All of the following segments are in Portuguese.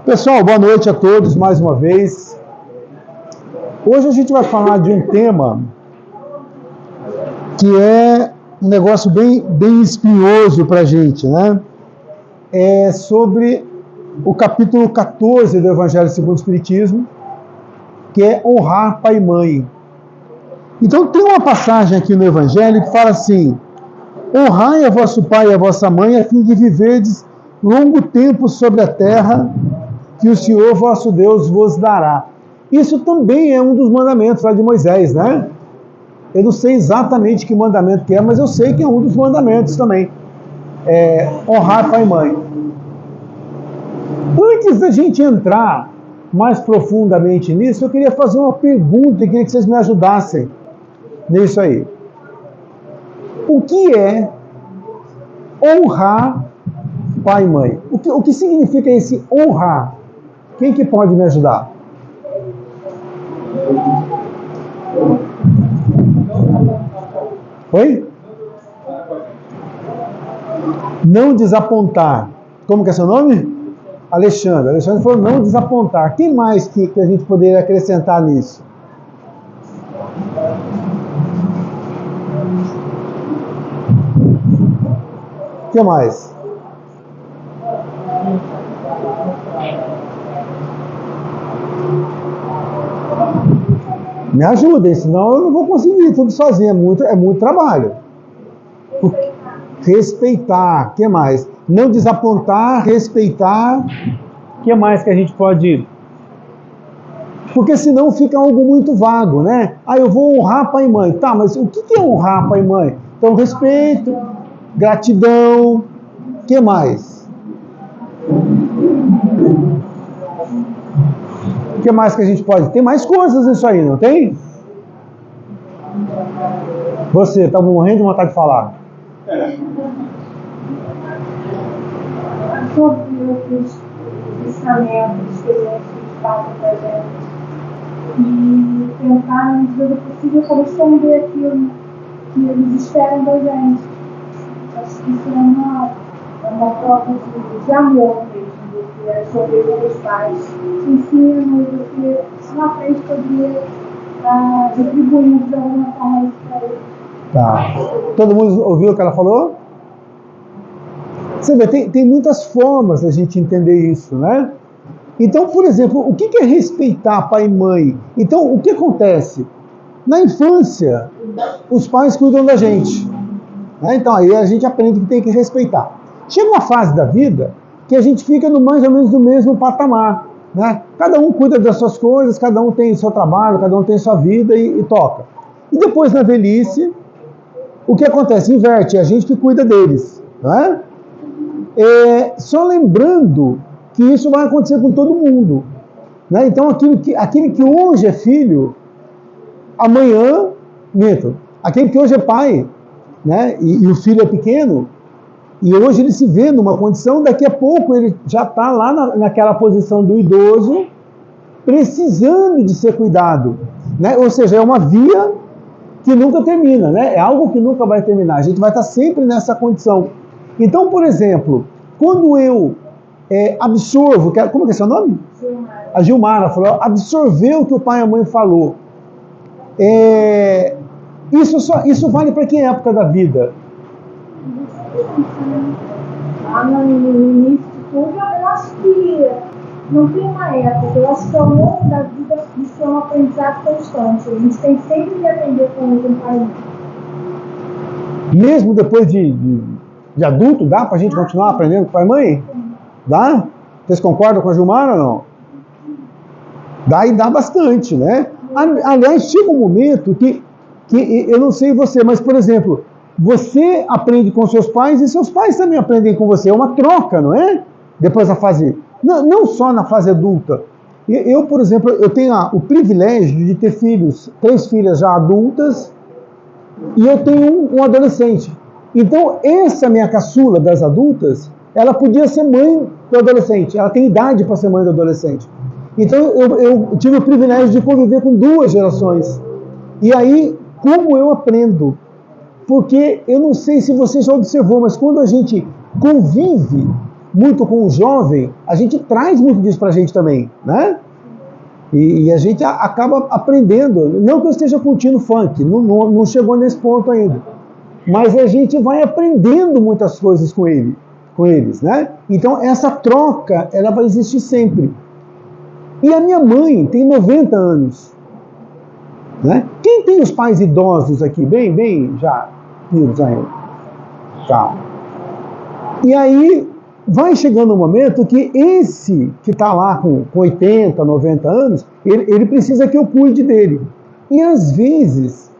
Pessoal, boa noite a todos mais uma vez. Hoje a gente vai falar de um tema que é um negócio bem espinhoso para a gente, né? É sobre o capítulo 14 do Evangelho segundo o Espiritismo, que é honrar pai e mãe. Então tem uma passagem aqui no Evangelho que fala assim: honrai a vosso pai e a vossa mãe, a fim de viverdes longo tempo sobre a terra que o Senhor vosso Deus vos dará. Isso também é um dos mandamentos lá de Moisés, né? Eu não sei exatamente que mandamento que é, mas eu sei que é um dos mandamentos também. Honrar pai e mãe. Antes da gente entrar mais profundamente nisso, eu queria fazer uma pergunta e queria que vocês me ajudassem nisso aí. O que é honrar pai e mãe? O que significa esse honrar? Quem que pode me ajudar? Oi? Não desapontar. Como que é seu nome? Alexandre. Alexandre falou não desapontar. Quem mais que a gente poderia acrescentar nisso? O que mais? Me ajudem, senão eu não vou conseguir tudo sozinho, é muito trabalho. Respeitar, o que mais? Não desapontar, respeitar, o que mais que a gente pode... Porque senão fica algo muito vago, né? Eu vou honrar pai e mãe. Tá, mas o que é honrar pai e mãe? Então, respeito, gratidão, o que mais? O que mais que a gente pode? Tem mais coisas nisso aí, não tem? Você, tá morrendo de vontade de falar. Sobre os ensinamentos, experiências que passam para a gente e tentar, na medida do possível, corresponder aquilo que eles esperam da gente. Acho que isso é uma prova de amor mesmo, do que é sobre os pais que ensinam e do que na frente poderia retribuir de alguma forma isso para eles. Tá. Todo mundo ouviu o que ela falou? Você vê, tem muitas formas da gente entender isso, né? Então, por exemplo, o que é respeitar pai e mãe? Então, o que acontece? Na infância, os pais cuidam da gente, né? Então, aí a gente aprende que tem que respeitar. Chega uma fase da vida que a gente fica mais ou menos no mesmo patamar, né? Cada um cuida das suas coisas, cada um tem seu trabalho, cada um tem sua vida e toca. E depois, na velhice, o que acontece? Inverte, é a gente que cuida deles, não é? Só lembrando que isso vai acontecer com todo mundo, né? Então, aquele que hoje é filho, amanhã, aquele que hoje é pai, né? E o filho é pequeno, e hoje ele se vê numa condição, daqui a pouco ele já está lá naquela posição do idoso, precisando de ser cuidado, né? Ou seja, é uma via que nunca termina, né? É algo que nunca vai terminar, a gente vai estar sempre nessa condição. Então, por exemplo, quando eu absorvo, como que é seu nome? Gilmara. A Gilmara falou, absorveu o que o pai e a mãe falou. Isso vale para que época da vida? No início de tudo, eu acho que não tem uma época. Eu acho que ao longo da vida isso é um aprendizado constante. A gente tem sempre que aprender com o pai. Mesmo depois de adulto, dá para a gente continuar aprendendo com pai e mãe? Dá? Vocês concordam com a Gilmara ou não? Dá e dá bastante, né? Aliás, chega um momento que eu não sei você, mas, por exemplo, você aprende com seus pais e seus pais também aprendem com você. É uma troca, não é? Depois da fase... Não só na fase adulta. Eu, por exemplo, eu tenho o privilégio de ter 3 filhas já adultas e eu tenho um adolescente. Então, essa minha caçula das adultas, ela podia ser mãe do adolescente. Ela tem idade para ser mãe do adolescente. Então, eu tive o privilégio de conviver com 2 gerações. E aí, como eu aprendo? Porque eu não sei se você já observou, mas quando a gente convive muito com o jovem, a gente traz muito disso para a gente também, né? E a gente acaba aprendendo. Não que eu esteja curtindo funk, não chegou nesse ponto ainda. Mas a gente vai aprendendo muitas coisas com eles, né? Então essa troca, ela vai existir sempre. E a minha mãe tem 90 anos. Né? Quem tem os pais idosos aqui? Bem, já vimos ainda. Tá. E aí vai chegando um momento que esse que está lá com 80, 90 anos, ele precisa que eu cuide dele. E às vezes,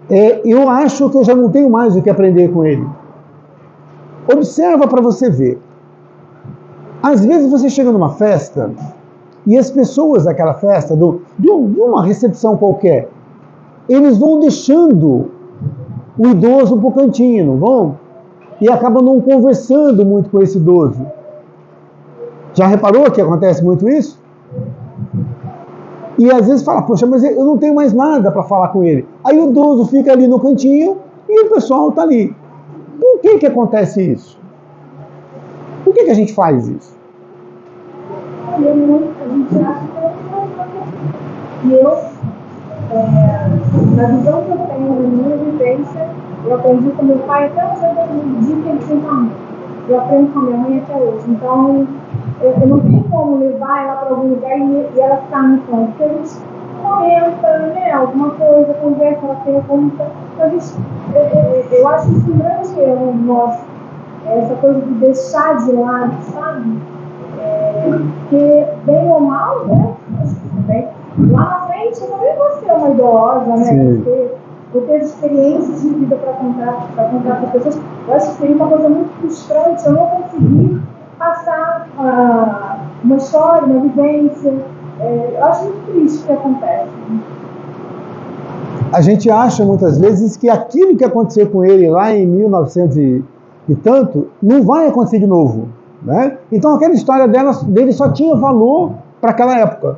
eu acho que eu já não tenho mais o que aprender com ele. Observa para você ver. Às vezes você chega numa festa e as pessoas daquela festa, de uma recepção qualquer, eles vão deixando o idoso para o cantinho, não vão? E acabam não conversando muito com esse idoso. Já reparou que acontece muito isso? E às vezes fala, poxa, mas eu não tenho mais nada para falar com ele. Aí o idoso fica ali no cantinho e o pessoal está ali. Por que acontece isso? Por que a gente faz isso? A gente acha que eu, na visão que eu tenho, na minha vivência, eu aprendi com meu pai até os anos de que ele tem família. Eu aprendo com a minha mãe até hoje. Então, eu não tenho como levar ela para algum lugar e ela ficar no canto. Porque a gente comenta, né, alguma coisa, conversa, ela pergunta. Eu acho isso um grande erro nosso. Essa coisa de deixar de lado, sabe? Porque, bem ou mal, né? Lá na frente, eu também vou ser uma idosa, né? Eu ter experiências de vida para contar para as pessoas. Eu acho que seria uma coisa muito frustrante eu não conseguir passar uma história, uma vivência. Eu acho muito triste o que acontece. A gente acha muitas vezes que aquilo que aconteceu com ele lá em 1900 e tanto, não vai acontecer de novo. Né? Então aquela história dele só tinha valor para aquela época.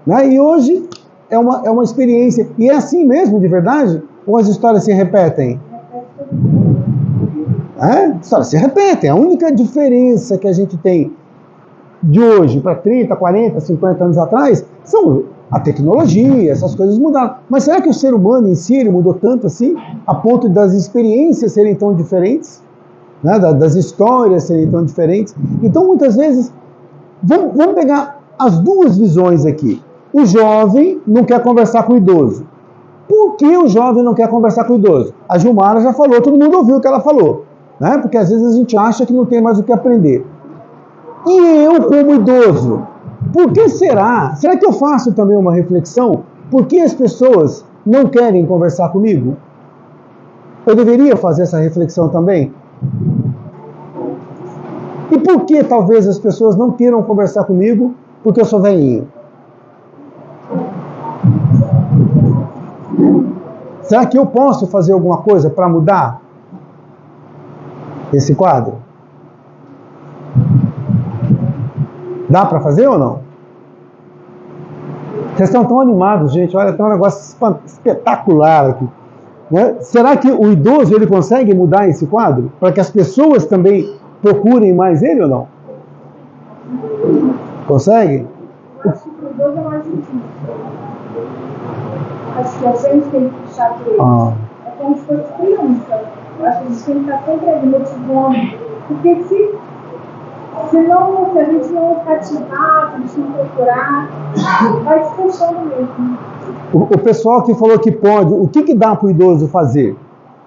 Né? E hoje é uma experiência. E é assim mesmo, de verdade? Ou as histórias se repetem? As histórias se repetem. A única diferença que a gente tem de hoje para 30, 40, 50 anos atrás são a tecnologia, essas coisas mudaram. Mas será que o ser humano em si ele mudou tanto assim, a ponto das experiências serem tão diferentes? Né? Das histórias serem tão diferentes? Então, muitas vezes, vamos pegar as duas visões aqui. O jovem não quer conversar com o idoso. Por que o jovem não quer conversar com o idoso? A Gilmara já falou, todo mundo ouviu o que ela falou. Né? Porque às vezes a gente acha que não tem mais o que aprender. E eu, como idoso, por que será? Será que eu faço também uma reflexão? Por que as pessoas não querem conversar comigo? Eu deveria fazer essa reflexão também? E por que talvez as pessoas não queiram conversar comigo? Porque eu sou velhinho. Será que eu posso fazer alguma coisa para mudar esse quadro? Dá para fazer ou não? Vocês estão tão animados, gente. Olha, tem um negócio espetacular aqui. Né? Será que o idoso ele consegue mudar esse quadro? Para que as pessoas também procurem mais ele ou não? Consegue? Acho que o idoso é mais difícil. Acho que a gente tem que puxar por ele. É como se fosse criança. Eu acho que a gente tem que estar sempre ali motivando. Porque se a gente não cativar, se a gente não procurar, vai se fechando mesmo. O pessoal que falou que pode, o que dá para o idoso fazer?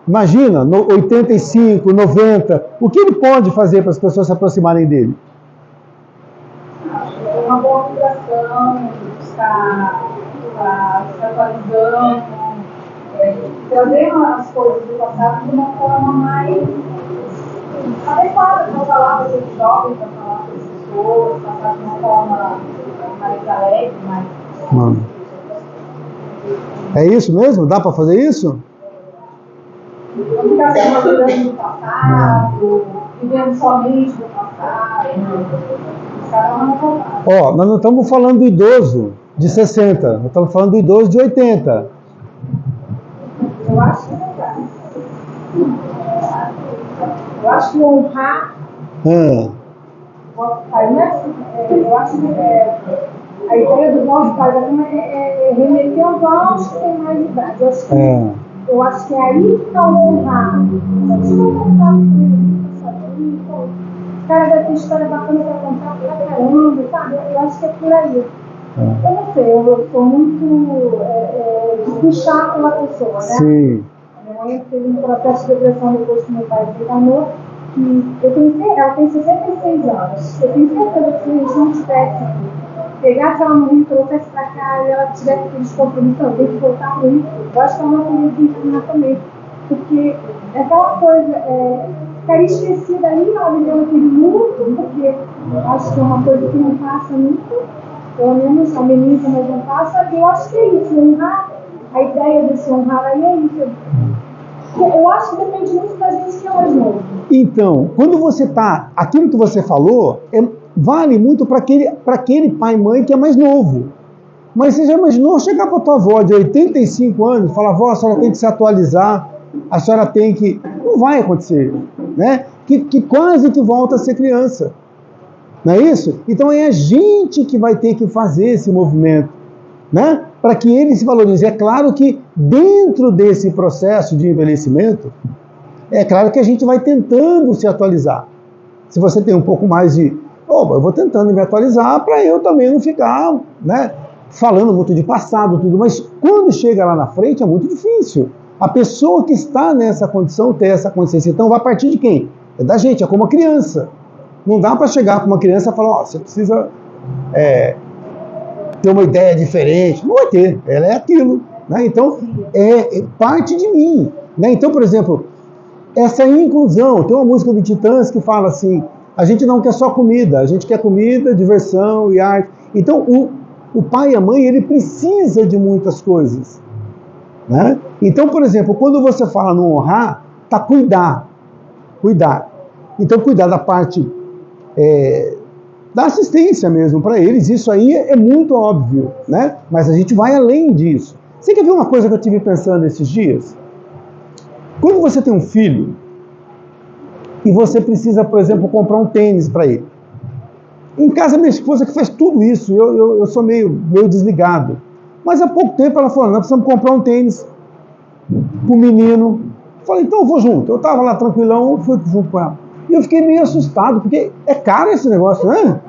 Imagina, no 85, 90, o que ele pode fazer para as pessoas se aproximarem dele? Uma boa vibração, estar se atualizando, trazer as coisas do passado de uma forma mais adequada para falar para os jovens, para falar para as pessoas, passar de uma forma mais alegre, mais... É isso mesmo? Dá para fazer isso? Não ficar se lembrando do passado, vivendo somente do passado. Ó, nós não estamos falando do idoso de 60, nós estamos falando do idoso de 80. Eu acho que é verdade. Eu acho que honrar nosso pai, não é assim, eu acho que a ideia do nosso pai é remeter aos que têm mais idade. Eu acho que é aí que está o honrar. Se eu contar com ele, o cara deve ter história bacana para contar pra caramba, sabe? Eu acho que é por aí. Eu não sei, eu sou muito de puxar pela pessoa, né? Sim. A minha mãe teve um processo de depressão depois que meu pai se encarnou, que ela tem 66 anos. Eu tenho certeza que se a gente não tivesse pegasse ela no Rio, trouxesse pra cá e ela tivesse aqueles compromissos, tem que voltar pro Rio, eu acho que ela não teria desencarnar também. Porque é aquela coisa, ficaria esquecida ali, ela viveu aquele luto, porque acho que é uma coisa que não passa nunca, pelo menos ameniza, mas não passa, e eu acho que é isso, honrar, a ideia desse honrar aí é isso. Eu acho que depende muito da gente que é mais novo. Então, quando você está, aquilo que você falou, vale muito para aquele pai e mãe que é mais novo. Mas você já imaginou chegar para a tua avó de 85 anos e falar, vó, a senhora tem que se atualizar, a senhora tem que... Não vai acontecer, né? Que quase que volta a ser criança. Não é isso? Então é a gente que vai ter que fazer esse movimento, né? Para que ele se valorize. É claro que dentro desse processo de envelhecimento, é claro que a gente vai tentando se atualizar. Se você tem um pouco mais de... eu vou tentando me atualizar para eu também não ficar, né, falando muito de passado, tudo. Mas quando chega lá na frente é muito difícil. A pessoa que está nessa condição ter essa consciência. Então vai partir de quem? É da gente, é como a criança. Não dá para chegar com uma criança e falar, você precisa ter uma ideia diferente. Não vai ter, ela é aquilo. Né? Então, é parte de mim. Né? Então, por exemplo, essa inclusão, tem uma música do Titãs que fala assim, a gente não quer só comida, a gente quer comida, diversão e arte. Então, o pai e a mãe, ele precisa de muitas coisas. Né? Então, por exemplo, quando você fala no honrar, tá cuidar. Então, cuidar da parte da assistência mesmo para eles, isso aí é muito óbvio, né? Mas a gente vai além disso. Você quer ver uma coisa que eu estive pensando esses dias? Quando você tem um filho e você precisa, por exemplo, comprar um tênis para ele. Em casa, minha esposa que faz tudo isso, eu sou meio desligado. Mas há pouco tempo ela falou, nós precisamos comprar um tênis para o menino. Eu falei, então eu vou junto. Eu estava lá tranquilão, fui junto com ela. E eu fiquei meio assustado, porque é caro esse negócio, né?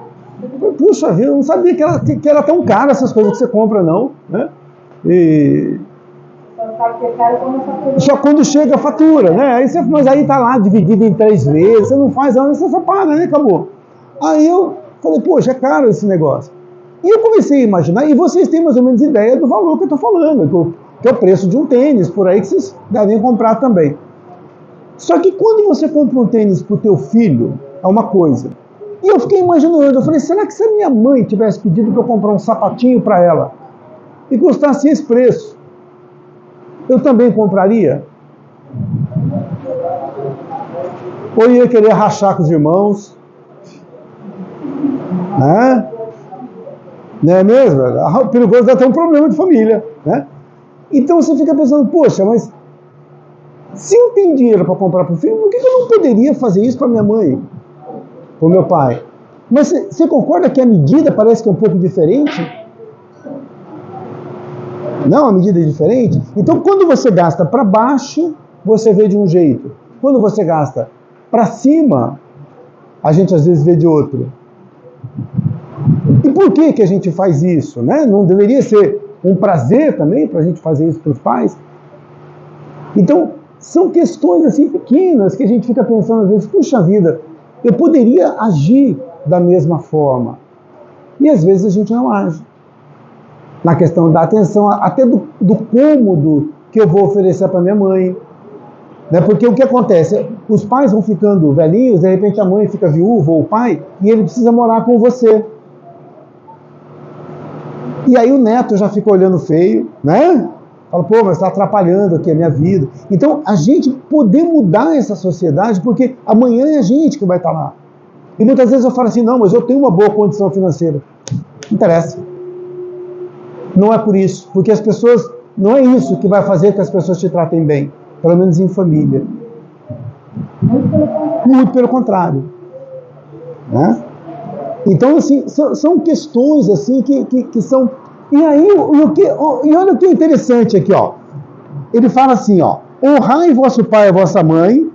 Eu falei, puxa vida, eu não sabia que era tão caro essas coisas que você compra, não. Né? Só quando chega a fatura, né? Mas aí tá lá dividido em 3 vezes, você não faz nada, você só paga, né? Acabou. Aí eu falei, poxa, é caro esse negócio. E eu comecei a imaginar, e vocês têm mais ou menos ideia do valor que eu estou falando, que é o preço de um tênis, por aí que vocês devem comprar também. Só que quando você compra um tênis para o teu filho, é uma coisa. E eu fiquei imaginando, eu falei, será que se a minha mãe tivesse pedido para eu comprar um sapatinho para ela e custasse esse preço, eu também compraria? Ou ia querer rachar com os irmãos? Né? Não é mesmo? O perigoso dá até um problema de família. Né? Então você fica pensando, poxa, mas se eu tenho dinheiro para comprar para o filho, por que eu não poderia fazer isso para minha mãe? Para o meu pai? Mas você concorda que a medida parece que é um pouco diferente? Não, a medida é diferente? Então, quando você gasta para baixo, você vê de um jeito. Quando você gasta para cima, a gente às vezes vê de outro. E por que a gente faz isso? Né? Não deveria ser um prazer também para a gente fazer isso para os pais? Então, são questões assim pequenas que a gente fica pensando às vezes, puxa vida, eu poderia agir da mesma forma. E às vezes a gente não age. Na questão da atenção, até do cômodo que eu vou oferecer para minha mãe. Né? Porque o que acontece? Os pais vão ficando velhinhos, de repente a mãe fica viúva ou o pai, e ele precisa morar com você. E aí o neto já fica olhando feio, né? Fala, pô, mas está atrapalhando aqui a minha vida. Então, a gente poder mudar essa sociedade, porque amanhã é a gente que vai estar lá. E muitas vezes eu falo assim, não, mas eu tenho uma boa condição financeira. Não interessa. Não é por isso. Porque as pessoas, não é isso que vai fazer que as pessoas te tratem bem. Pelo menos em família. Muito pelo contrário. Né? Então, assim, são questões assim que são... E aí, e olha o que é interessante aqui, ó. Ele fala assim, ó: honrai vosso pai e vossa mãe,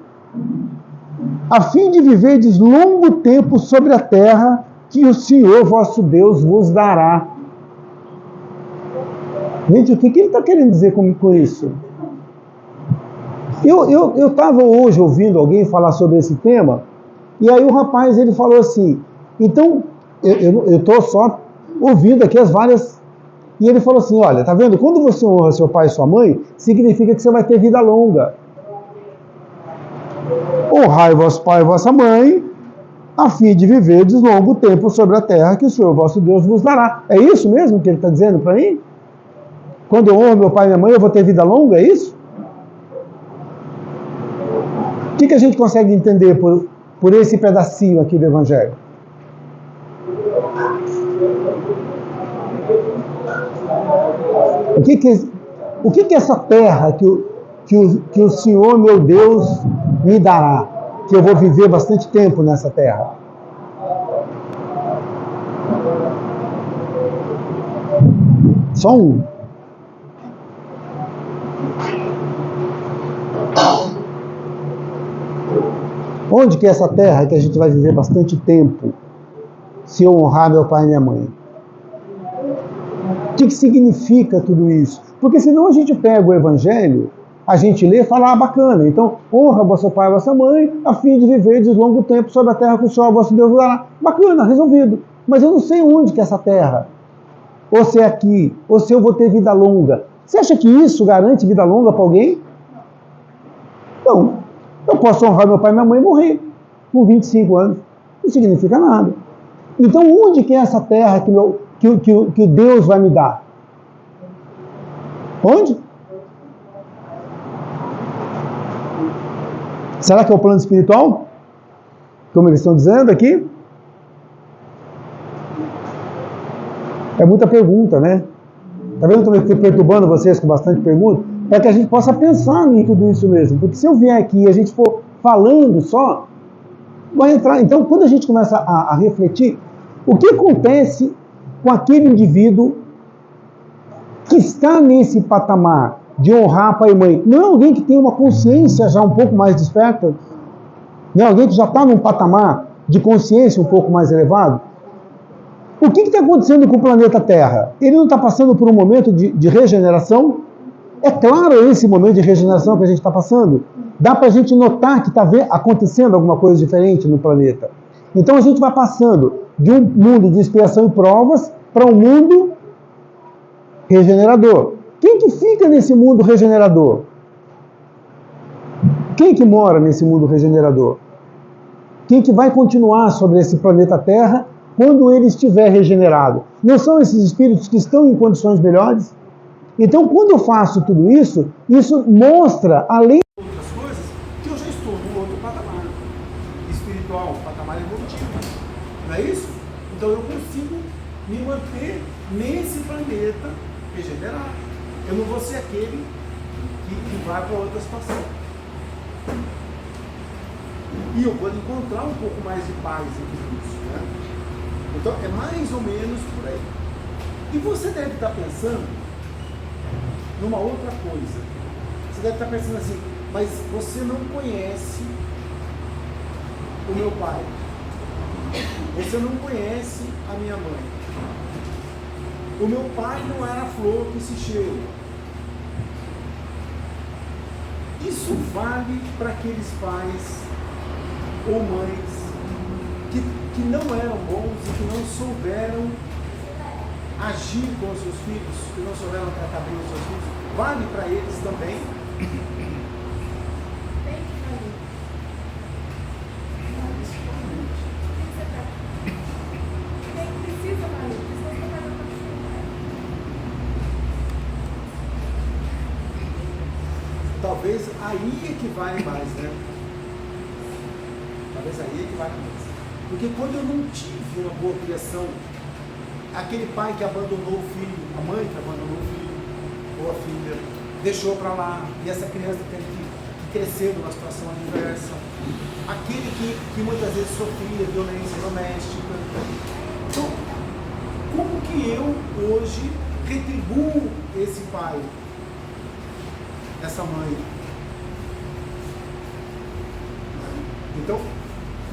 a fim de viverdes longo tempo sobre a terra que o Senhor vosso Deus vos dará. Gente, o que ele está querendo dizer com isso? Eu estava hoje ouvindo alguém falar sobre esse tema, e aí o rapaz ele falou assim, então, eu estou só ouvindo aqui as várias... E ele falou assim, olha, tá vendo? Quando você honra seu pai e sua mãe, significa que você vai ter vida longa. Honrai vosso pai e vossa mãe, a fim de viverdes longo tempo sobre a terra que o Senhor vosso Deus vos dará. É isso mesmo que ele está dizendo para mim? Quando eu honro meu pai e minha mãe, eu vou ter vida longa, é isso? O que a gente consegue entender por esse pedacinho aqui do Evangelho? O que é essa terra que o Senhor, meu Deus, me dará? Que eu vou viver bastante tempo nessa terra. Só um. Onde que é essa terra que a gente vai viver bastante tempo se eu honrar meu pai e minha mãe? O que significa tudo isso? Porque senão a gente pega o Evangelho, a gente lê e fala, bacana, então honra vosso pai e vossa mãe, a fim de viver de longo tempo sobre a terra que o Senhor vosso Deus dará. Bacana, resolvido. Mas eu não sei onde que é essa terra. Ou se é aqui, ou se eu vou ter vida longa. Você acha que isso garante vida longa para alguém? Não. Eu posso honrar meu pai e minha mãe e morrer com 25 anos. Não significa nada. Então, onde que é essa terra que Deus vai me dar? Onde? Será que é o plano espiritual? Como eles estão dizendo aqui? É muita pergunta, né? Tá vendo como eu estou perturbando vocês com bastante pergunta? Para que a gente possa pensar em tudo isso mesmo. Porque se eu vier aqui e a gente for falando só, vai entrar... Então, quando a gente começa a refletir, o que acontece com aquele indivíduo que está nesse patamar de honrar pai e mãe? Não é alguém que tem uma consciência já um pouco mais desperta? Não é alguém que já está num patamar de consciência um pouco mais elevado? O que está acontecendo com o planeta Terra? Ele não está passando por um momento de regeneração? É claro esse momento de regeneração que a gente está passando. Dá para a gente notar que está acontecendo alguma coisa diferente no planeta. Então a gente vai passando de um mundo de expiação e provas para um mundo regenerador. Quem que fica nesse mundo regenerador? Quem que mora nesse mundo regenerador? Quem que vai continuar sobre esse planeta Terra quando ele estiver regenerado? Não são esses espíritos que estão em condições melhores? Então, quando eu faço tudo isso, isso mostra, além de outras coisas, que eu já estou num outro patamar espiritual, patamar evolutivo. Não é isso? Então, eu consigo me manter nesse planeta regenerado. Eu não vou ser aquele que vai para outra situação. E eu vou encontrar um pouco mais de paz em tudo isso, né? Então, é mais ou menos por aí. E você deve estar pensando numa outra coisa. Você deve estar pensando assim, mas você não conhece o meu pai. Você não conhece a minha mãe. O meu pai não era a flor que se cheira. Isso vale para aqueles pais ou mães que não eram bons e que não souberam agir com os seus filhos, que não souberam tratar bem os seus filhos. Vale para eles também. Talvez aí é que vale mais, né? Talvez aí é que vale mais. Porque quando eu não tive uma boa criação, aquele pai que abandonou o filho, a mãe que abandonou o filho, ou a filha, deixou para lá, e essa criança teve que cresceu numa situação adversa, aquele que muitas vezes sofria violência doméstica. Então, como que eu hoje retribuo esse pai, essa mãe? Então,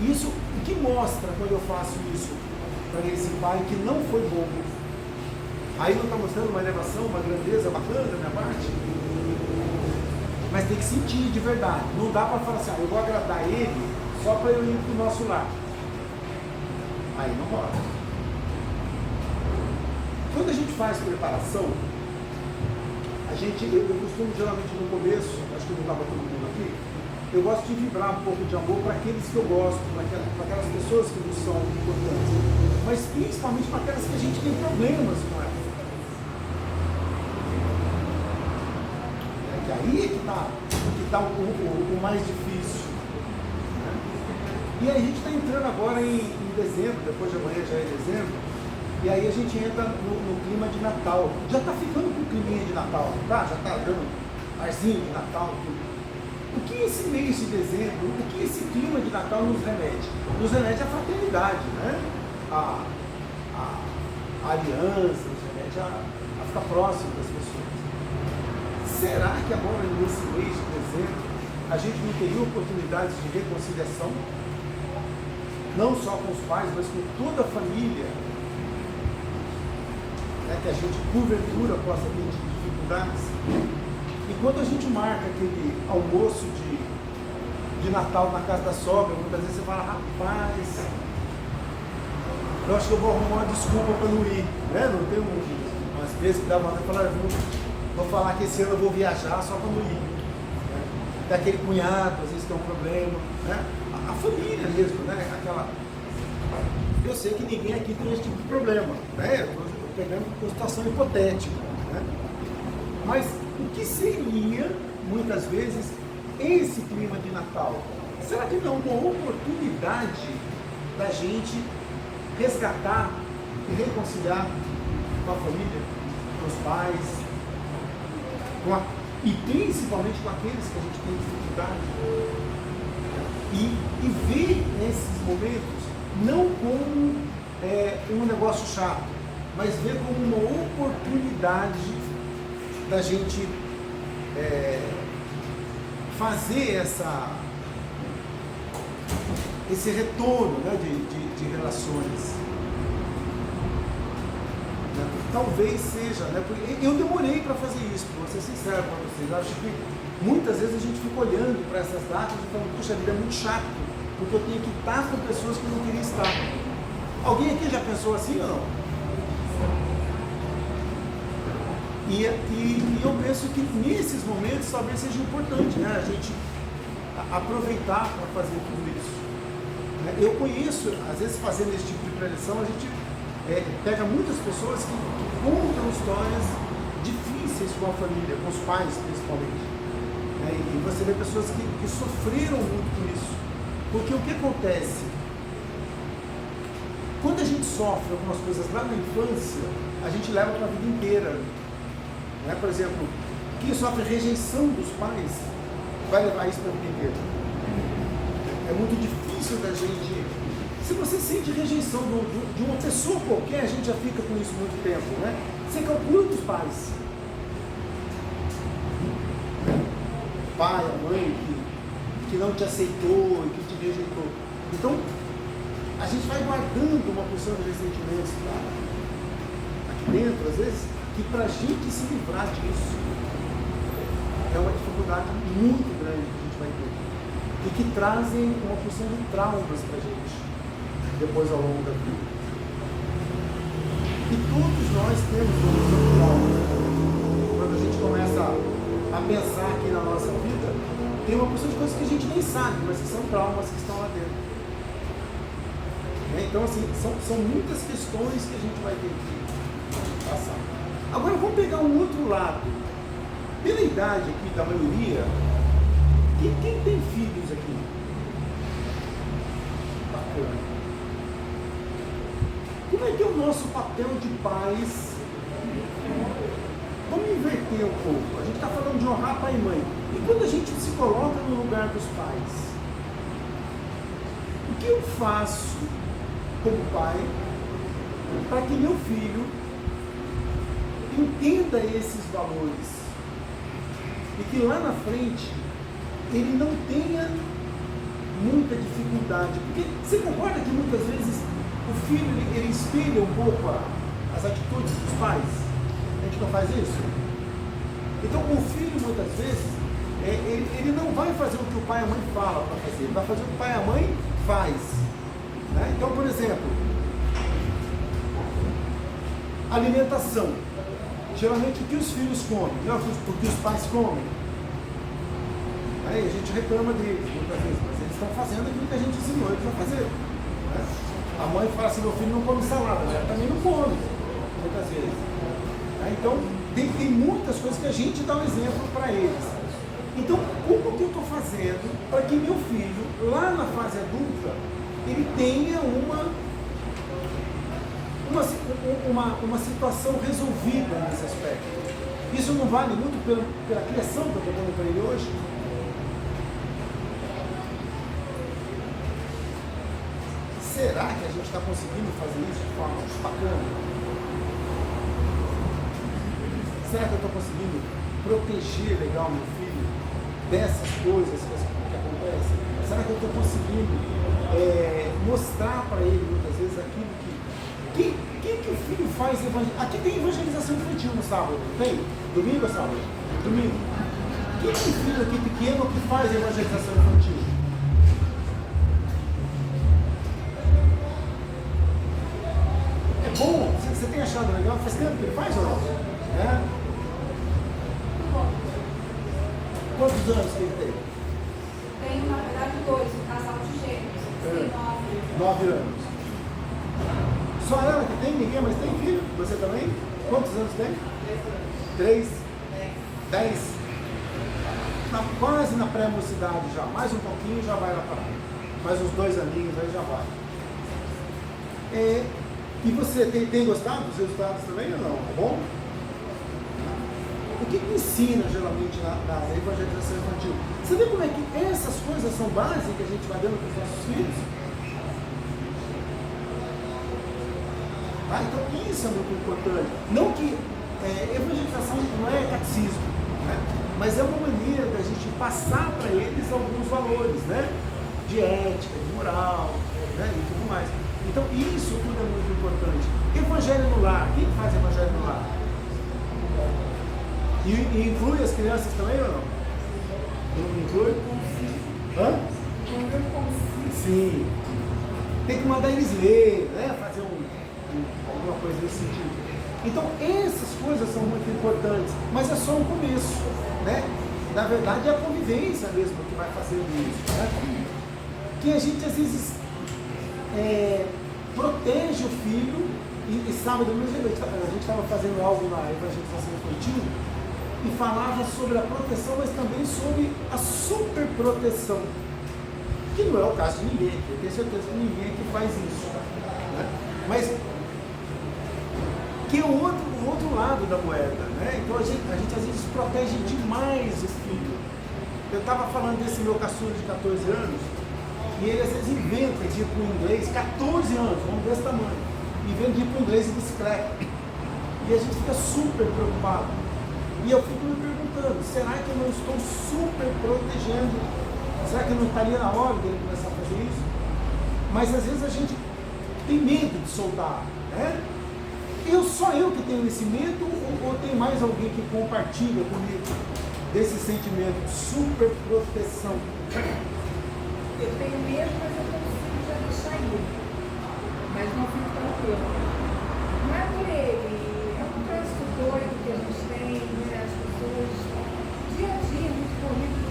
isso, o que mostra quando eu faço isso para esse pai que não foi bobo? Aí não está mostrando uma elevação, uma grandeza bacana da minha parte? Mas tem que sentir de verdade. Não dá para falar assim, eu vou agradar ele só para eu ir para o nosso lar. Aí não rola. Quando a gente faz preparação, eu costumo geralmente no começo, acho que não estava todo mundo aqui, eu gosto de vibrar um pouco de amor para aqueles que eu gosto, para aquelas pessoas que nos são importantes, mas principalmente para aquelas que a gente tem problemas com elas. É que aí é que está o mais difícil. Né? E aí a gente está entrando agora em dezembro, depois de amanhã já é dezembro, e aí a gente entra no clima de Natal. Já está ficando com o clima de Natal, tá? Já está dando arzinho de Natal, tudo. O que esse mês de dezembro, o que esse clima de Natal nos remete? Nos remete à fraternidade, né? A aliança, nos remete a ficar próximo das pessoas. Será que agora, nesse mês de dezembro, a gente não teria oportunidades de reconciliação? Não só com os pais, mas com toda a família, né? Que a gente, porventura, possa ter dificuldades. E quando a gente marca aquele almoço de Natal na casa da sogra, muitas vezes você fala, rapaz, eu acho que eu vou arrumar uma desculpa para não ir. Né? Não tem umas vezes que dá vontade de falar, vou falar que esse ano eu vou viajar só para não ir. Né? Tem aquele cunhado, às vezes tem um problema. Né? A família mesmo, né? Eu sei que ninguém aqui tem esse tipo de problema. Né? Eu estou pegando uma situação hipotética. Né? Mas o que seria, muitas vezes, esse clima de Natal? Será que não é uma oportunidade da gente resgatar e reconciliar com a família, com os pais, e principalmente com aqueles que a gente tem dificuldade? E ver esses momentos não como um negócio chato, mas ver como uma oportunidade da gente fazer esse retorno, né, de relações. Né? Talvez seja, né, porque eu demorei para fazer isso, para ser sincero para vocês. Eu acho que muitas vezes a gente fica olhando para essas datas e falando, puxa, a vida é muito chato, porque eu tenho que estar com pessoas que eu não queria estar. Alguém aqui já pensou assim ou não? E eu penso que nesses momentos talvez seja importante, né, a gente aproveitar para fazer tudo isso. Eu conheço, às vezes fazendo esse tipo de preleção, a gente pega muitas pessoas que contam histórias difíceis com a família, com os pais principalmente. E você vê pessoas que sofreram muito com isso. Porque o que acontece? Quando a gente sofre algumas coisas lá na infância, a gente leva para a vida inteira. Por exemplo, quem sofre rejeição dos pais vai levar isso para a vida inteira. É muito difícil da gente. Se você sente rejeição de uma pessoa qualquer, a gente já fica com isso muito tempo, né? Você calcula dos pais. Pai, a mãe que não te aceitou e que te rejeitou. Então, a gente vai guardando uma porção de ressentimentos aqui dentro, às vezes, que para a gente se livrar disso é uma dificuldade muito grande que a gente vai ter. E que trazem uma porção de traumas para a gente depois ao longo da vida. E todos nós temos uma porção de traumas. Quando a gente começa a pensar aqui na nossa vida, tem uma porção de coisas que a gente nem sabe, mas que são traumas que estão lá dentro. Então, assim, são muitas questões que a gente vai ter que passar. Agora, vamos pegar um outro lado. Pela idade aqui da maioria, quem tem filhos aqui? Bacana. Como é que é o nosso papel de pais vamos inverter um pouco. A gente está falando de honrar pai e mãe. E quando a gente se coloca no lugar dos pais, o que eu faço como pai para que meu filho entenda esses valores e que lá na frente ele não tenha muita dificuldade? Porque você concorda que muitas vezes o filho ele espelha um pouco as atitudes dos pais? A gente não faz isso? Então o filho muitas vezes ele não vai fazer o que o pai e a mãe falam para fazer, ele vai fazer o que o pai e a mãe faz, né? Então, por exemplo, alimentação. Geralmente o que os filhos comem, não o que os pais comem. Aí a gente reclama deles muitas vezes, mas eles estão fazendo aquilo que a gente ensinou eles a fazer, né? A mãe fala assim, meu filho não come salada, mas ela também não come, muitas vezes. Então tem muitas coisas que a gente dá um exemplo para eles. Então, como que eu estou fazendo para que meu filho, lá na fase adulta, ele tenha uma situação resolvida nesse aspecto? Isso não vale muito pela criação que eu estou dando para ele hoje? Será que a gente está conseguindo fazer isso de forma bacana? Será que eu estou conseguindo proteger legal meu filho dessas coisas que acontecem? Será que eu estou conseguindo mostrar para ele muitas vezes aquilo que o filho faz? Aqui tem evangelização infantil no sábado, tem? Domingo ou sábado? Domingo. Quem tem filho aqui pequeno que faz evangelização infantil? É bom? Você tem achado legal? Faz tempo que ele faz ou não? É? Quantos anos que ele tem? Tenho, na verdade, 2, um casal de gêmeos. Tem 9. 9 anos. Só ela que tem? Ninguém mais tem filho? Você também? Quantos anos tem? 3? 10? Está quase na pré-mocidade já. Mais um pouquinho já vai lá para lá. Mais uns 2 aninhos aí já vai. E você tem gostado dos resultados também ou não? É bom? O que ensina geralmente na evangelização infantil? Você vê como é que essas coisas são básicas que a gente vai dando para os nossos filhos? Então isso é muito importante. Não que evangelização não é catecismo, né? Mas é uma maneira da gente passar para eles alguns valores, né? De ética, de moral, né? E tudo mais. Então isso tudo é muito importante. Evangelho no lar. Quem faz evangelho no lar? E inclui as crianças também ou não? Não inclui? Hã? Sim. Tem que mandar eles ler, né? Fazer alguma coisa nesse sentido. Então essas coisas são muito importantes, mas é só um começo, né? Na verdade é a convivência mesmo que vai fazendo isso, né? Que a gente às vezes protege o filho e sábado mesmo a gente estava fazendo algo na evangelização infantil e falava sobre a proteção, mas também sobre a superproteção, que não é o caso de ninguém, eu tenho certeza que ninguém aqui faz isso, né? Mas que é o outro lado da moeda, né? Então a gente às vezes protege demais o filho. Eu estava falando desse meu caçula de 14 anos, e ele às vezes inventa de ir para o inglês, 14 anos, vamos desse tamanho, inventa de ir para o inglês de bicicleta. E a gente fica super preocupado. E eu fico me perguntando, será que eu não estou super protegendo? Será que não estaria na hora dele começar a fazer isso? Mas às vezes a gente tem medo de soltar, né? Só eu que tenho esse medo ou tem mais alguém que compartilha comigo desse sentimento de super proteção? Eu tenho medo, mas eu consigo já deixar ir. Mas não fico tranquilo. Não é por ele, é um trânsito doido que a gente tem, né? As pessoas, dia a dia, muito corrido.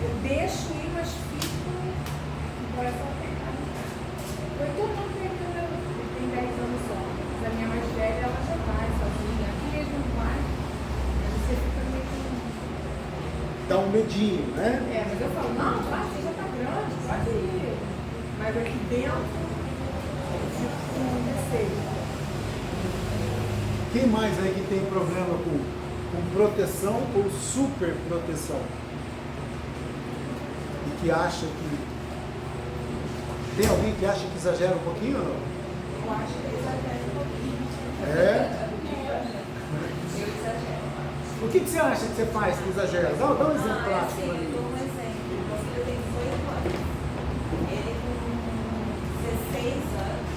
Eu deixo ir, mas fico com o coração apertado. Eu estou não tentando, ele tem 10 anos só. Mas a minha mais velha, ela já vai sozinha. Aqui mesmo não vai. Mas você fica meio que... Dá um medinho, né? Mas eu falo, não, vai, você já tá grande, pode ir. Mas aqui dentro, eu fico com receio. Quem mais aí que tem problema com proteção ou super proteção? E que acha que... Tem alguém que acha que exagera um pouquinho ou não? Eu acho que exagera um pouquinho. É? Eu exagero. O que você acha que você faz que exagera? Dá um exemplo prático para Eu mim. dou um exemplo. Meu filho tem 18 anos. Ele com 16 anos,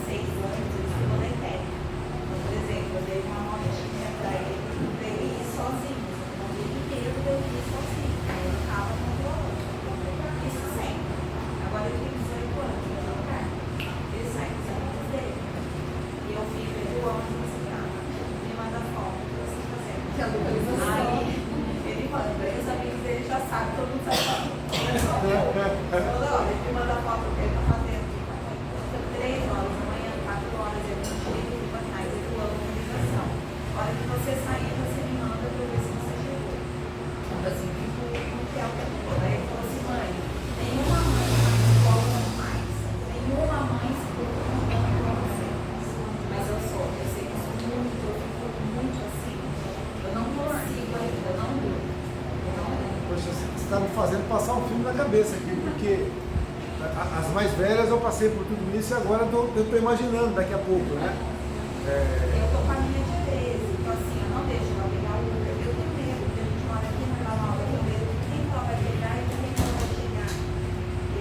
ele ficou na técnica. Então, por exemplo, eu dei uma motinha para ele ir sozinho. O dia inteiro eu ia sozinho. Aí eu estava controlando. Isso sempre. Agora ele tem 18 anos, eu não quero. Ele sai com os amigos dele. E eu fico educando assim, me manda foto do que você está fazendo. Aí ele manda, aí os amigos dele já sabem, todo mundo sabe foto. Olha, ele me manda foto do que ele está fazendo. 3 horas da manhã, 4 horas, ele não chega e fica atrás, ele pula a organização. A hora que você sair, você me manda para eu ver se você chegou. Assim, fico no que é o tempo todo. Aí ele falou assim, mãe, nenhuma mãe se mais. Nenhuma mãe se preocupa com você. Mas eu sei que sou muito, eu fico muito assim. Eu não consigo ainda, eu não durmo. Poxa, você está me fazendo passar um filme na cabeça aqui, porque as mais velhas eu passei por tudo isso e agora eu estou imaginando daqui a pouco, né? Eu tô com a minha de vez, então assim, eu não deixo ela pegar o Uber, eu tenho medo, porque a gente mora aqui na Nova Aula, eu tenho medo de quem ela vai pegar e de quem ela vai chegar.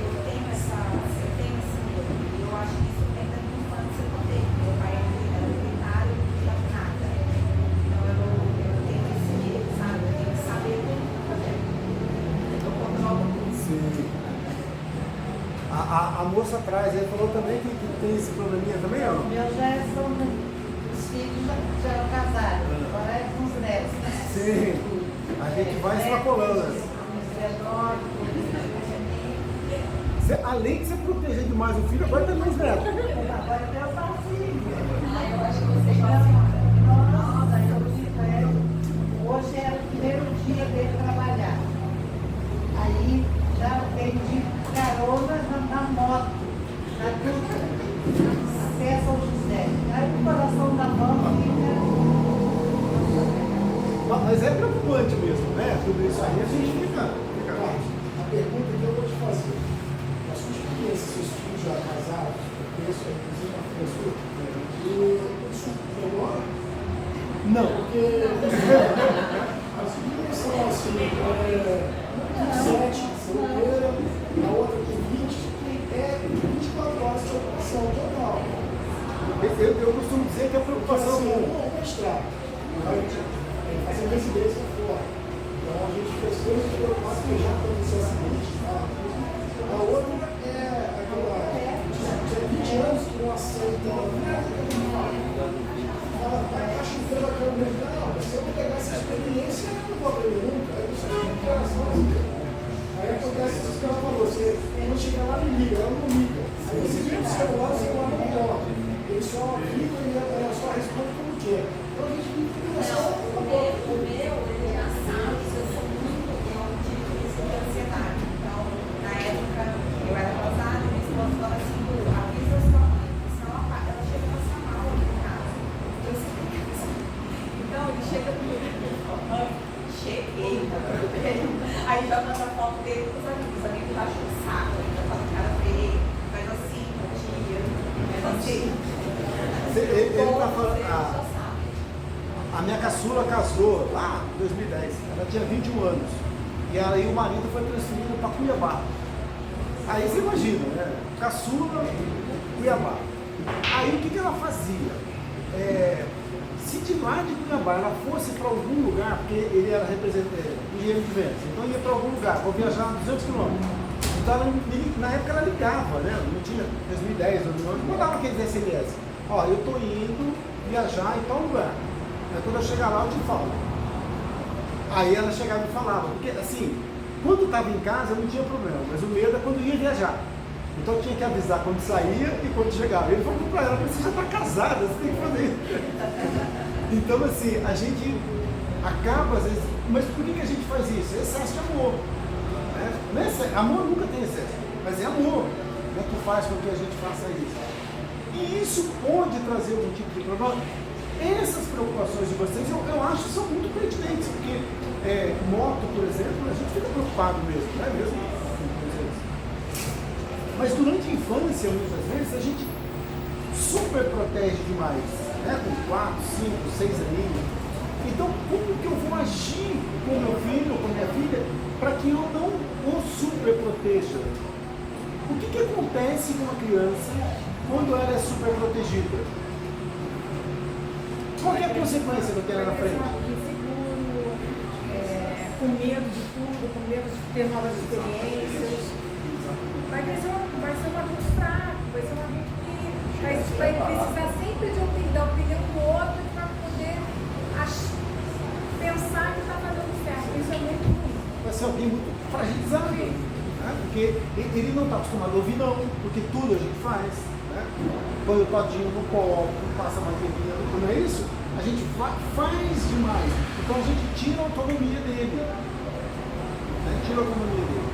Eu tenho esse medo, e eu acho que isso vem da minha infância também. Meu pai era veterinário e não nada. Então eu tenho esse medo, sabe? Eu tenho que saber tudo que eu fazer. Eu controlo tudo. Sim. A moça atrás, ele falou também que tem esse probleminha também, ó. Meus já são, os filhos já eram casados, agora é com os netos, né? Sim. A gente vai extrapolando. Além de você proteger demais o filho, agora também os netos. Agora tem o filho. Eu acho que você Nossa, hoje era o primeiro dia dele trabalhar. Aí já vendi carona na moto, na Dutra, até São José. Aí o coração da mão Mas é preocupante mesmo, né? Tudo isso aí a gente fica. A pergunta que eu vou te fazer, na sua experiência, seus filhos já casados, eu conheço inclusive uma pessoa que isso melhora? Não. Porque as minhas são assim, 27, solteira, a outra com 20, é 24 horas de ocupação total. Eu costumo dizer que a preocupação Assim, um é um mestrado, fazer residência fora. Então a gente fez coisas de preocupação que já aconteceu acidente. A outra é aquela de 20 anos que não aceita a chuteira da câmera. Não, se eu não pegar essa experiência, eu não vou aprender nunca. Aí você tem que aí acontece isso que ela falou, você quando chegar lá me liga, ela não liga. Aí você vê o celular não toca. Ele só liga e ela só responde como quer. Então a gente fica o meu, ele já sabe que eu sou muito, eu tive crise de ansiedade. Então, na época, eu era casada e minha esposa falava assim, avisa a sua mãe, senão ela chega a passar mal aqui em casa. Eu sempre penso. Então, ele chega comigo e fala, cheguei, tá tudo bem? Aí já manda a foto dele com os amigos acham o saco, ainda fala cara feio, faz assim, tia, faz assim. Ele tá falando. A minha caçula casou lá em 2010, ela tinha 21 anos. E aí o marido foi transferido para Cuiabá. Aí você imagina, né? Caçula, Cuiabá. Aí o que ela fazia? Se de lá de Cuiabá ela fosse para algum lugar, porque ele era engenheiro de vendas, então ia para algum lugar, vou viajar 200 quilômetros. Então ela, na época ela ligava, né? Não tinha 2010, 2011, mandava aqueles SMS. Ó, eu tô indo viajar em tal lugar. Aí quando eu chegar lá eu te falo. Aí ela chegava e falava, porque assim, quando estava em casa não tinha problema, mas o medo é quando ia viajar. Então eu tinha que avisar quando saía e quando chegava. Ele falou para ela, você já está casada, você tem que fazer isso. Então assim, a gente acaba às vezes, mas por que a gente faz isso? É excesso de amor. Né? Amor nunca tem excesso, mas é amor, né, que faz com que a gente faça isso. E isso pode trazer algum tipo de problema. essas preocupações de vocês, eu acho que são muito pertinentes, porque moto, por exemplo, a gente fica preocupado mesmo, não é mesmo? Mas durante a infância, muitas vezes, a gente super protege demais, né? Com 4, 5, 6 aninhos. Então, como que eu vou agir com meu filho ou com minha filha para que eu não o super proteja? O que acontece com uma criança quando ela é super protegida? Qual é a consequência do que ela na frente? Inseguro, com medo de tudo, com medo de ter novas experiências. Vai ser um adulto fraco, vai ser um adulto que vai precisar sempre da opinião do outro para poder pensar que está fazendo certo. Isso é muito ruim. Vai ser alguém muito fragilizado, né? Porque ele não está acostumado a ouvir não, porque tudo a gente faz, né? Põe o todinho no copo, passa a manteiguinha, não é isso? A gente faz demais, então a gente tira a autonomia dele, né? Tira a autonomia dele.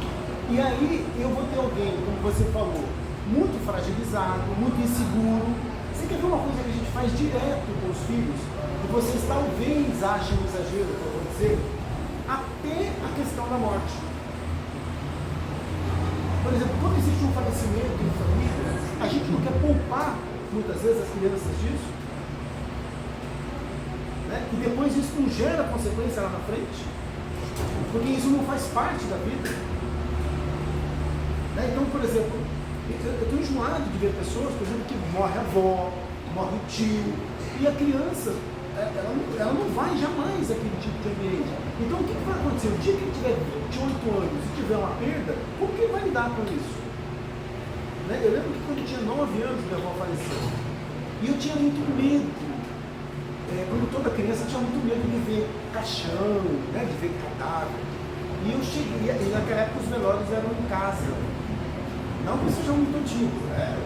E aí eu vou ter alguém, como você falou, muito fragilizado, muito inseguro. Você quer ver uma coisa que a gente faz direto com os filhos? E vocês talvez achem um exagero, que eu vou dizer, até a questão da morte. Por exemplo, quando existe um falecimento em família, a gente não quer poupar, muitas vezes, as crianças disso. Né? E depois isso não gera consequência lá na frente. Porque isso não faz parte da vida. Né? Então, por exemplo, eu estou enjoado de ver pessoas, por exemplo, que morre a avó, morre o tio, e a criança, ela não vai jamais àquele tipo de ambiente. Então, o que vai acontecer? O dia que ele tiver 28 anos e tiver uma perda, como que ele vai lidar com isso? Né? Eu lembro que quando eu tinha 9 anos, minha avó faleceu. E eu tinha muito medo. Como toda criança, eu tinha muito medo de ver caixão, né? De ver cadáver. E eu cheguei, e naquela época os velórios eram em casa. Não que seja muito antigo, né?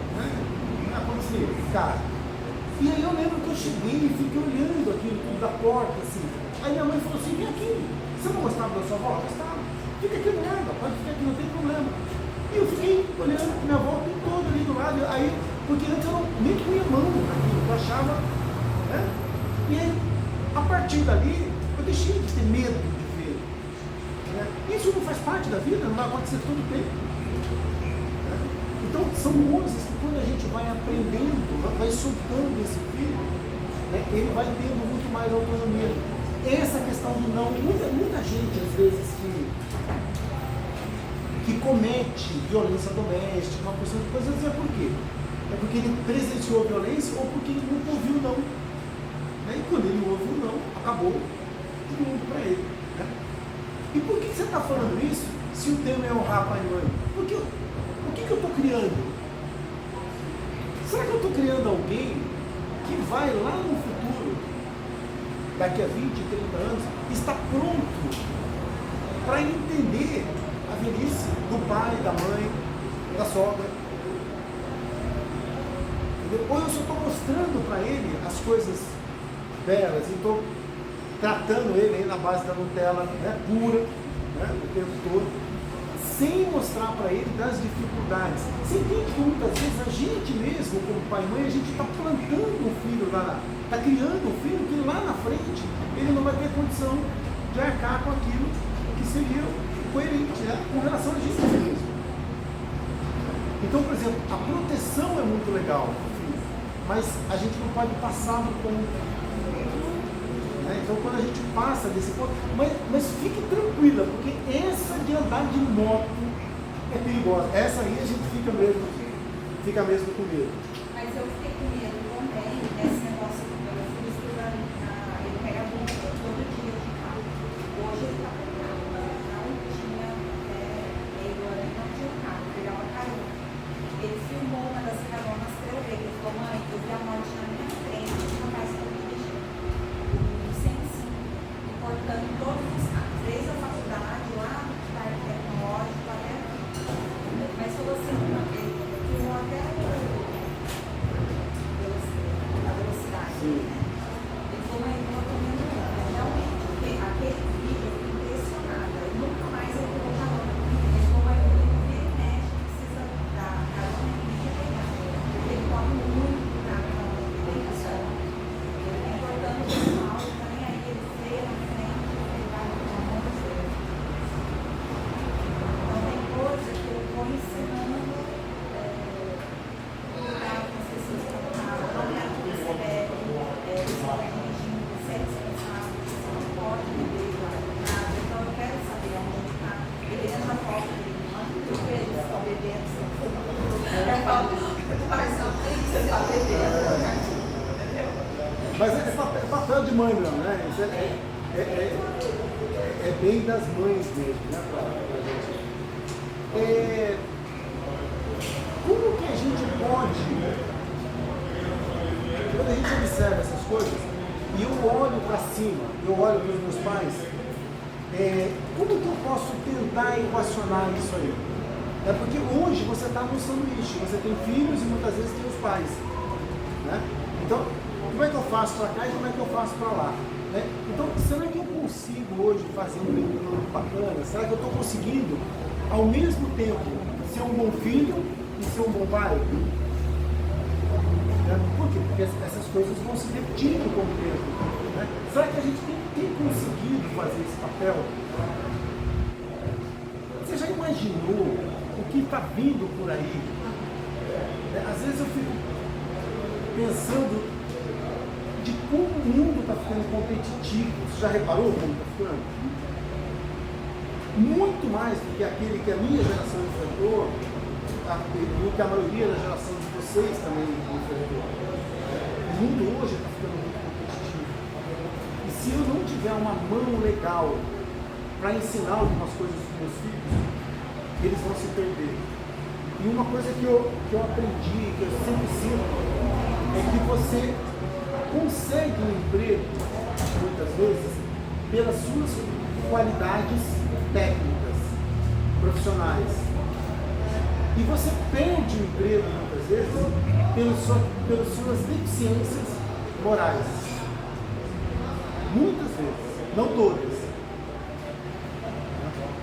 Não acontecia, em casa. E aí eu lembro que eu cheguei e fiquei olhando aquilo tudo da porta, assim. Aí minha mãe falou assim, vem aqui, você não gostava da sua avó? Gostava. Fica aqui no lado, pode ficar aqui, não tem problema. E eu fiquei olhando minha avó toda ali do lado, aí, porque antes eu nem punha mão naquilo, eu achava, né? E aí, a partir dali, eu deixei de ter medo de ver. Né? Isso não faz parte da vida, não vai acontecer todo o tempo. Né? Então, são coisas que quando a gente vai aprendendo, vai soltando esse filho, né, ele vai tendo muito mais autonomia. Essa questão do não, muita gente, às vezes, que comete violência doméstica, uma porção de coisas, é por quê? É porque ele presenciou violência ou porque ele nunca ouviu não. Né? E quando ele ouve o não, acabou todo mundo para ele. Né? E por que você está falando isso se o tema é honrar pai e mãe? Porque o que eu estou criando? Será que eu estou criando alguém que vai lá no futuro, daqui a 20, 30 anos, está pronto para entender a velhice do pai, da mãe, da sogra? Ou eu só estou mostrando para ele as coisas belas e estou tratando ele aí na base da Nutella, né, pura, né, o tempo todo, sem mostrar para ele das dificuldades. Você entende que muitas vezes a gente mesmo, como pai e mãe, a gente está plantando um filho lá, está criando um filho que lá na frente ele não vai ter condição de arcar com aquilo que seria coerente, né, com relação a gente mesmo. Então, por exemplo, a proteção é muito legal, mas a gente não pode passar do ponto. Né? Então, quando a gente passa desse ponto, mas fique tranquila, porque essa de andar de moto é perigosa. Essa aí a gente fica mesmo com medo. Mas eu fiquei com medo também desse negócio do meu filho estudando. Ele pega muito todo dia de carro. Hoje ele está com carro, mas não tinha, ele não tinha carro, pegava carona. Ele filmou uma das caronas para eu ver. Ele falou, mãe, eu vi a morte na minha frente, eu não mais estou dirigindo. E cortando todos os carros, desde a faculdade, lá do parque tecnológico, até aqui. Mas falou assim, ele filmou até a velocidade. Ele falou, mãe, eu não estou vendo nada. Realmente, porque aquele vídeo eu fiquei impressionada. Eu nunca mais eu vou carona. Ele falou, mãe, eu não vi mexe, precisa dar carona e pegar. Porque ele corre muito na carona, ele tem que só. Ele tem Mas é papel de mãe mesmo, né? Isso é bem das mães mesmo, né? Pra gente. Como que a gente pode, quando a gente observa essas coisas, e eu olho para cima, eu olho para os meus pais, como que eu posso tentar equacionar isso aí? É porque hoje você está no sanduíche, você tem filhos e muitas vezes tem os pais, né? Então, como é que eu faço para cá e como é que eu faço para lá? Né? Então, será que eu consigo hoje fazer um plano bacana? Será que eu estou conseguindo, ao mesmo tempo, ser um bom filho e ser um bom pai? Né? Por quê? Porque essas coisas vão se repetindo com o tempo. Né? Será que a gente tem conseguido fazer esse papel? Você já imaginou o que está vindo por aí? Às vezes eu fico pensando de como o mundo está ficando competitivo. Você já reparou como está ficando? Muito mais do que aquele que a minha geração enfrentou, e o que a maioria da geração de vocês também enfrentou. O mundo hoje está ficando muito competitivo. E se eu não tiver uma mão legal para ensinar algumas coisas para os meus filhos, eles vão se perder. E uma coisa que eu aprendi, que eu sempre sinto, é que você consegue um emprego, muitas vezes, pelas suas qualidades técnicas, profissionais. E você perde o emprego, muitas vezes, pelas suas deficiências morais. Muitas vezes, não todas.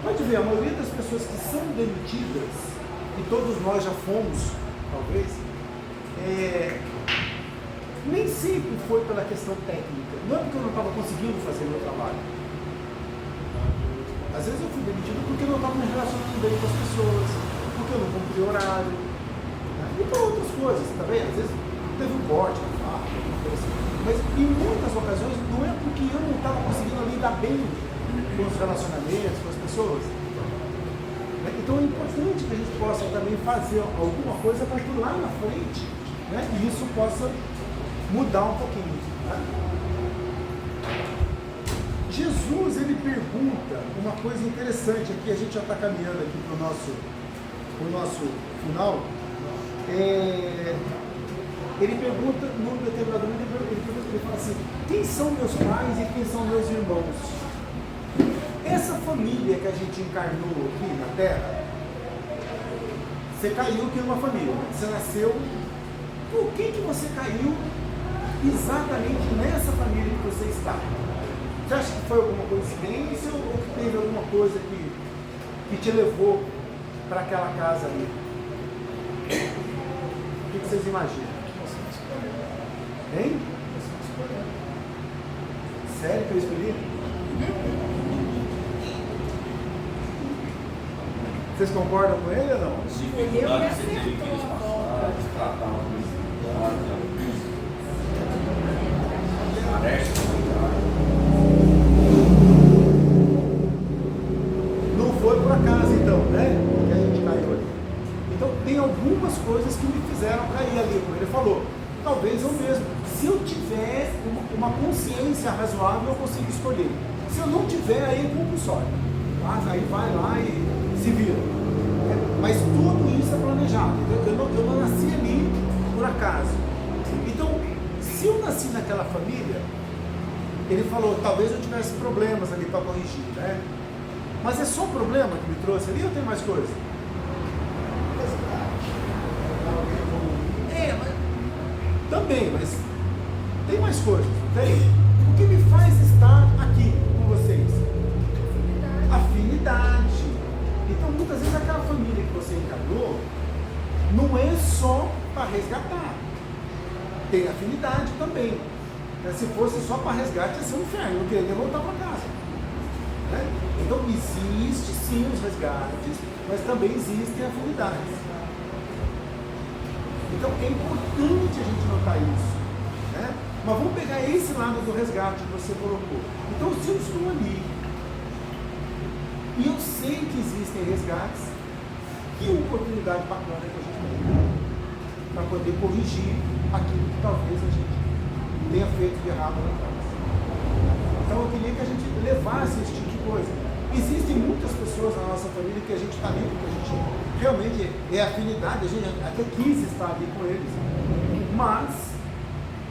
Pode ver, a maioria das pessoas que são demitidas, e todos nós já fomos, talvez, nem sempre foi pela questão técnica. Não é porque eu não estava conseguindo fazer o meu trabalho. Às vezes eu fui demitido porque eu não estava me relacionando bem com as pessoas, porque eu não cumpri horário, né? E por outras coisas, tá vendo? Às vezes teve um corte, mas em muitas ocasiões não é porque eu não estava conseguindo lidar bem com os relacionamentos, com as pessoas. Então é importante que a gente possa também fazer alguma coisa para que lá na frente, né, isso possa mudar um pouquinho. Né? Jesus, ele pergunta uma coisa interessante aqui, a gente já está caminhando aqui para o nosso final. Ele pergunta, num determinado momento, ele fala assim: quem são meus pais e quem são meus irmãos? Essa família que a gente encarnou aqui na Terra, você caiu aqui numa família, você nasceu, por que você caiu exatamente nessa família que você está? Você acha que foi alguma coincidência ou que teve alguma coisa que te levou para aquela casa ali? O que vocês imaginam? Hein? Sério que eu escolhi? Vocês concordam com ele ou não? Eu me acertou. Não foi por acaso então, né? Que a gente caiu ali. Então tem algumas coisas que me fizeram cair ali, como ele falou. Talvez eu mesmo. Se eu tiver uma consciência razoável, eu consigo escolher. Se eu não tiver, aí é compulsório. Aí vai lá e se vira. Mas tudo isso é planejado. Eu não nasci ali por acaso. Então, se eu nasci naquela família, ele falou, talvez eu tivesse problemas ali para corrigir, né? Mas é só problema que me trouxe ali ou tem mais coisa? Também, mas tem mais coisas, tem? O que me faz estar aqui com vocês? Afinidade. Então, muitas vezes aquela família que você encarnou não é só para resgatar. Tem afinidade também. Se fosse só para resgate, ia ser um inferno, não queria voltar para casa. Né? Então, existe sim os resgates, mas também existem afinidades. Então, é importante a gente notar isso. Né? Mas vamos pegar esse lado do resgate que você colocou. Então, se eu estou ali, e eu sei que existem resgates, que oportunidade bacana que a gente tem para poder corrigir aquilo que talvez a gente tenha feito de errado lá atrás. Então eu queria que a gente levasse esse tipo de coisa. Existem muitas pessoas na nossa família que a gente está ali, porque a gente realmente é afinidade, a gente até quis estar ali com eles, mas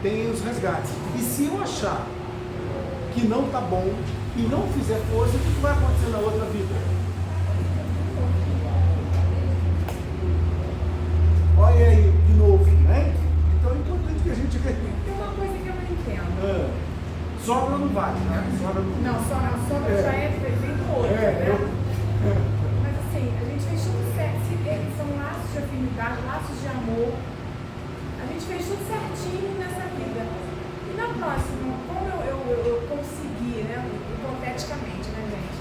tem os resgates. E se eu achar que não está bom e não fizer força, o que vai acontecer na outra vida? Olha aí, de novo, né? Então é importante que a gente... Tem uma coisa que eu não entendo. Sogra não vale, né? Sogra não... Não, a sogra já é feito hoje, né? Mas assim, a gente fez tudo certo. São laços de afinidade, laços de amor. A gente fez tudo certinho nessa vida. E na próxima, como eu consegui, né? Hipoteticamente, né, gente?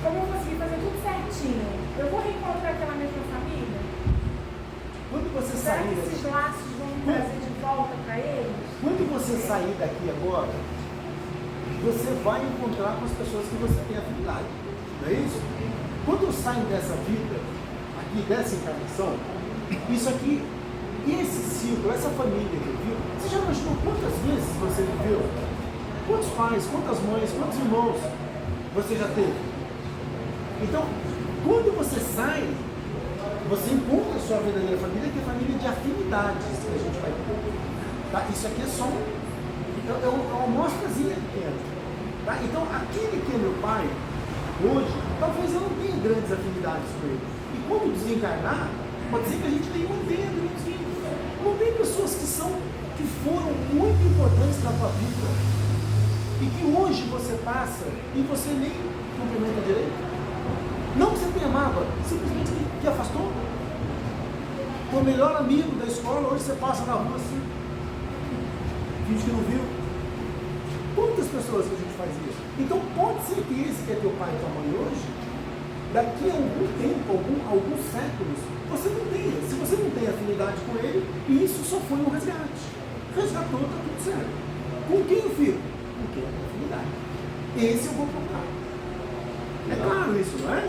Como eu consegui fazer tudo certinho, eu vou reencontrar aquela mesma família? Quando você Será sair que esses daqui, laços vão me trazer de volta para eles? quando você sair daqui agora, você vai encontrar com as pessoas que você tem afinidade, não é isso? Quando saem dessa vida, aqui dessa encarnação, isso aqui, esse ciclo, essa família que viu, você já imaginou quantas vezes você viveu? Quantos pais, quantas mães, quantos irmãos você já teve? Então, quando você sai, você encontra a sua verdadeira família, que é a família de afinidades que a gente vai ter. Tá? Isso aqui é só uma amostrazinha pequena. Tá? Então, aquele que é meu pai, hoje, talvez eu não tenha grandes afinidades com ele. E quando desencarnar, pode ser que a gente tenha não tem pessoas que foram muito importantes na tua vida e que hoje você passa e você nem cumprimenta direito. Não que você tenha mágoa, simplesmente que afastou. O melhor amigo da escola, hoje você passa na rua assim, finge que não viu. Quantas pessoas que a gente faz isso? Então pode ser que esse que é teu pai e tua mãe hoje, daqui a algum tempo, alguns séculos, você não tenha. Se você não tem afinidade com ele, isso só foi um resgate. Resgatou, está tudo certo. Com quem eu fico? Com quem eu tenho afinidade. Esse eu vou procurar. É claro isso, não é?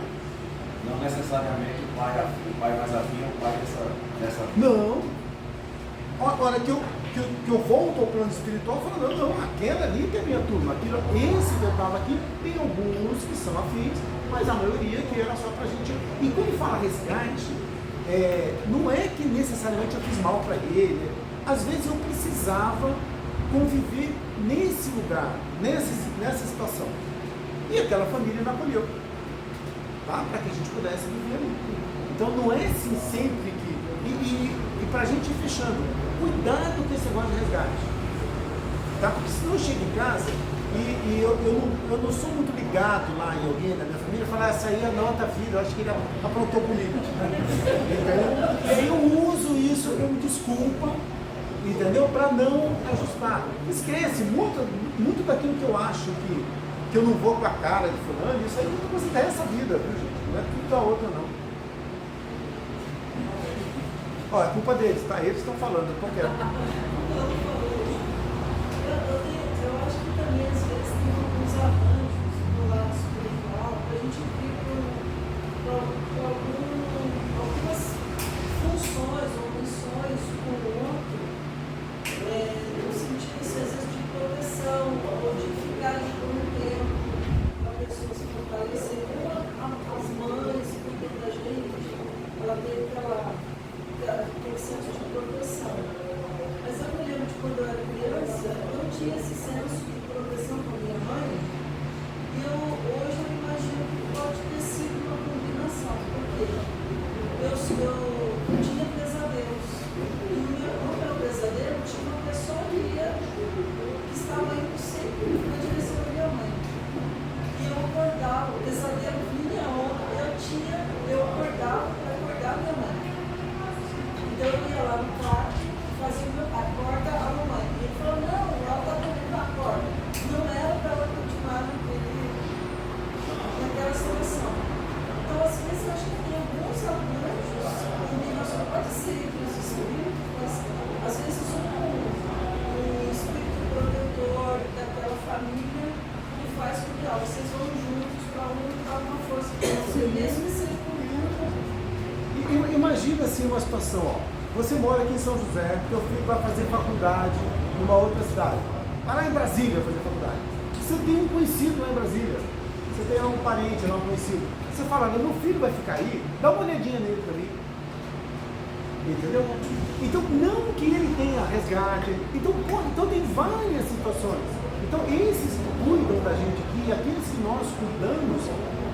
Não necessariamente o pai mais afim é o pai dessa Não. Olha, que eu volto ao plano espiritual falando, não, aquela ali que é minha turma, esse que eu estava aqui, tem alguns que são afins, mas a maioria que era só pra gente. E quando fala resgate, não é que necessariamente eu fiz mal para ele, às vezes eu precisava conviver nesse lugar, nessa situação. E aquela família me acolheu, tá? Para que a gente pudesse viver ali. Então não é assim sempre que... E para a gente ir fechando, cuidado com esse negócio de resgate, tá? Porque senão eu chego em casa e eu não sou muito ligado lá em alguém da minha família, falar, essa aí é a nota vida, eu acho que ele aprontou comigo. Entendeu? E aí eu uso isso como desculpa, entendeu? Para não ajustar. Esquece, muito daquilo que eu acho que eu não vou com a cara de fulano, isso aí é muita coisa dessa vida, viu, gente? Não é tudo da outra, não. Ó, é culpa deles, tá? Eles estão falando, eu tô quieto. Eu acho que também, às vezes, tem alguns arranjos do lado espiritual para a gente vir com algumas funções ou missões com o outro, no sentido, às vezes, de proteção ou de ficar ali por um tempo, para a pessoa se fortalecer. Como as mães cuidam da gente, ela tem aquele senso de proteção. Mas eu me lembro de quando eu era criança, eu não tinha esse senso de proteção com a minha mãe, e hoje eu imagino que pode ter sido uma combinação, porque eu tinha pesadelos, e no meu pesadelo tinha uma pessoa que estava indo sempre na direção da minha mãe. E eu acordava, o pesadelo vinha eu acordava para acordar minha mãe. Então eu ia lá no quarto, fazia acorda a mamãe. E ele falou, não, ela está dormindo na corda. Não era para ela continuar naquela situação. Então, às vezes, eu acho que tem alguns arranjos, combinação, pode ser que os espíritos, mas às vezes um espírito protetor daquela família que faz com que vocês vão juntos para dar uma força para você mesmo e ser Imagina assim uma situação, ó. Você mora aqui em São José, teu filho vai fazer faculdade, numa outra cidade. Vai lá em Brasília fazer faculdade. Você tem um conhecido lá em Brasília. Você tem um parente lá, um conhecido. Você fala, meu filho vai ficar aí, dá uma olhadinha nele pra mim. Entendeu? Então, não que ele tenha resgate. Então tem várias situações. Então, esses que cuidam da gente aqui, aqueles que nós cuidamos,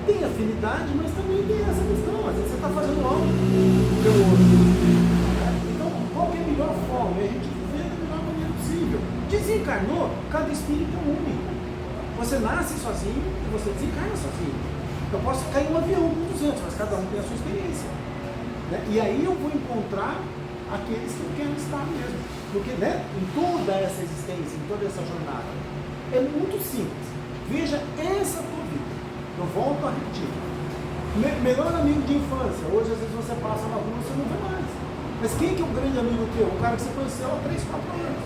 têm afinidade, mas também tem essa questão. Às vezes você está fazendo algo pelo outro. Então, qual que é a melhor forma? É a gente viver da melhor maneira possível. Desencarnou, cada espírito é único. Você nasce sozinho e você desencarna sozinho. Eu posso cair em um avião com 200, mas cada um tem a sua experiência. Né? E aí eu vou encontrar aqueles que eu quero estar mesmo. Porque, né, em toda essa existência, em toda essa jornada, é muito simples. Veja essa tua vida. Eu volto a repetir. Melhor amigo de infância. Hoje, às vezes, você passa na rua e você não vê mais. Mas quem que é o grande amigo teu? O cara que você conheceu há 3, 4 anos.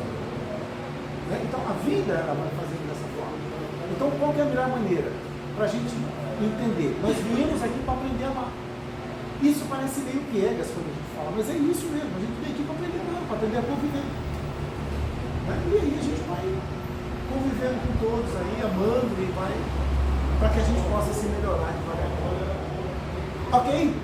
Né? Então, a vida ela vai fazendo dessa forma. Então, qual que é a melhor maneira? Para a gente entender. Nós viemos aqui para aprender a amar. Isso parece meio piegas quando a gente fala, mas é isso mesmo. A gente vem aqui para aprender a amar, para aprender a conviver. Né? E aí a gente vai convivendo com todos aí, amando e vai, para que a gente possa se melhorar devagar. Ok?